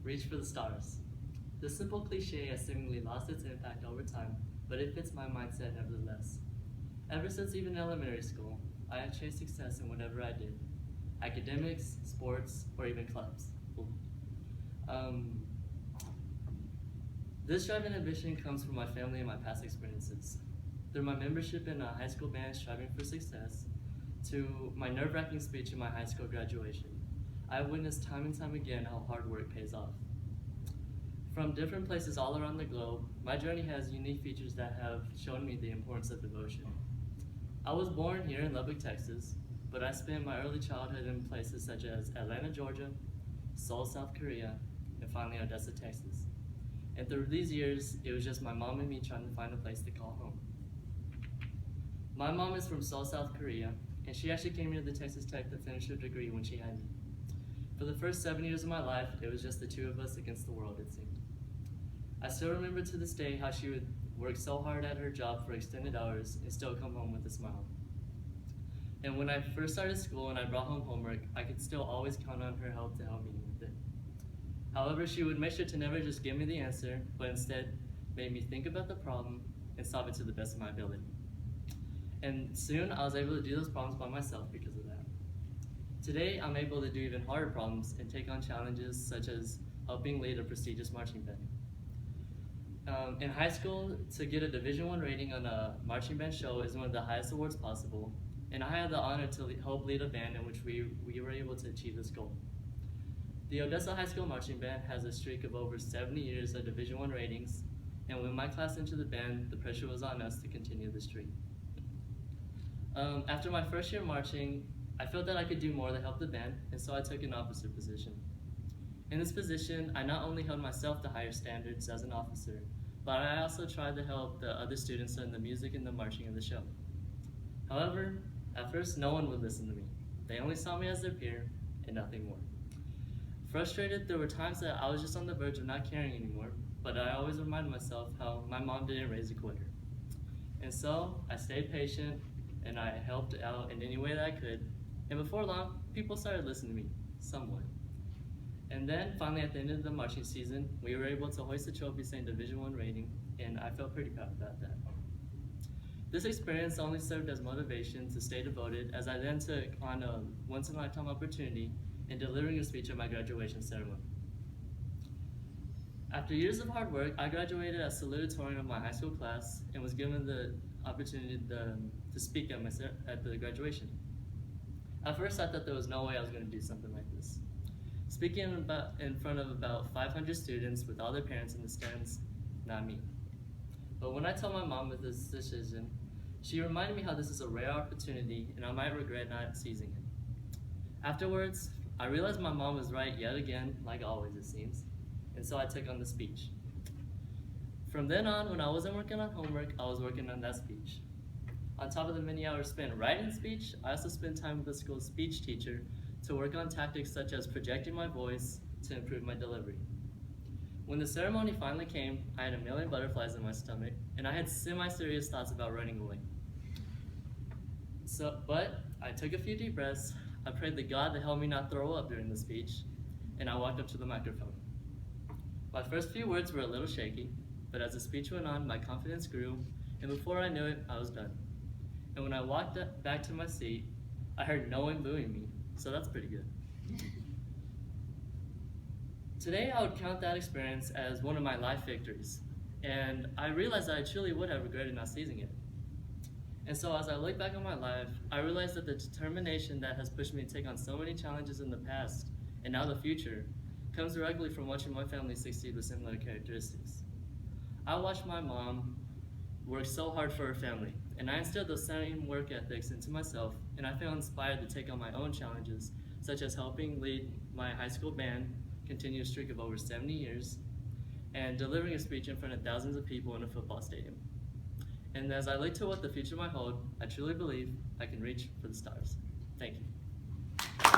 Reach for the stars. This simple cliche has seemingly lost its impact over time, but it fits my mindset nevertheless. Ever since even elementary school, I have chased success in whatever I did. Academics, sports, or even clubs. Um, this drive and ambition comes from my family and my past experiences. Through my membership in a high school band striving for success, to my nerve-wracking speech in my high school graduation, I have witnessed time and time again how hard work pays off. From different places all around the globe, my journey has unique features that have shown me the importance of devotion. I was born here in Lubbock, Texas, but I spent my early childhood in places such as Atlanta, Georgia, Seoul, South Korea, and finally Odessa, Texas. And through these years, it was just my mom and me trying to find a place to call home. My mom is from Seoul, South Korea, and she actually came here to Texas Tech to finish her degree when she had me. For the first 7 years of my life, it was just the two of us against the world, it seemed. I still remember to this day how she would work so hard at her job for extended hours and still come home with a smile. And when I first started school and I brought home homework, I could still always count on her help to help me with it. However, she would make sure to never just give me the answer, but instead made me think about the problem and solve it to the best of my ability. And soon I was able to do those problems by myself because of that. Today, I'm able to do even harder problems and take on challenges such as helping lead a prestigious marching band. In high school, to get a Division I rating on a marching band show is one of the highest awards possible, and I had the honor to help lead a band in which we were able to achieve this goal. The Odessa High School Marching Band has a streak of over 70 years of Division I ratings, and when my class entered the band, the pressure was on us to continue the streak. After my first year marching, I felt that I could do more to help the band, and so I took an officer position. In this position, I not only held myself to higher standards as an officer, but I also tried to help the other students in the music and the marching of the show. However, at first, no one would listen to me. They only saw me as their peer and nothing more. Frustrated, there were times that I was just on the verge of not caring anymore, but I always reminded myself how my mom didn't raise a quitter. And so, I stayed patient, and I helped out in any way that I could, and before long, people started listening to me, somewhat. And then, finally, at the end of the marching season, we were able to hoist a trophy saying Division I rating, and I felt pretty proud about that. This experience only served as motivation to stay devoted, as I then took on a once-in-a-lifetime opportunity in delivering a speech at my graduation ceremony. After years of hard work, I graduated as salutatorian of my high school class and was given the opportunity to speak at the graduation. At first, I thought there was no way I was going to do something like this. Speaking in front of about 500 students with all their parents in the stands, not me. But when I told my mom of this decision, she reminded me how this is a rare opportunity and I might regret not seizing it. Afterwards, I realized my mom was right yet again, like always it seems, and so I took on the speech. From then on, when I wasn't working on homework, I was working on that speech. On top of the many hours spent writing speech, I also spent time with the school's speech teacher to work on tactics such as projecting my voice to improve my delivery. When the ceremony finally came, I had a million butterflies in my stomach, and I had semi-serious thoughts about running away. But I took a few deep breaths, I prayed to God to help me not throw up during the speech, and I walked up to the microphone. My first few words were a little shaky, but as the speech went on, my confidence grew, and before I knew it, I was done. And when I walked back to my seat, I heard no one booing me, so that's pretty good. Today, I would count that experience as one of my life victories, and I realized that I truly would have regretted not seizing it. And so as I look back on my life, I realized that the determination that has pushed me to take on so many challenges in the past, and now the future, comes directly from watching my family succeed with similar characteristics. I watched my mom work so hard for her family, and I instilled those same work ethics into myself, and I feel inspired to take on my own challenges, such as helping lead my high school band, continue a streak of over 70 years, and delivering a speech in front of thousands of people in a football stadium. And as I look to what the future might hold, I truly believe I can reach for the stars. Thank you.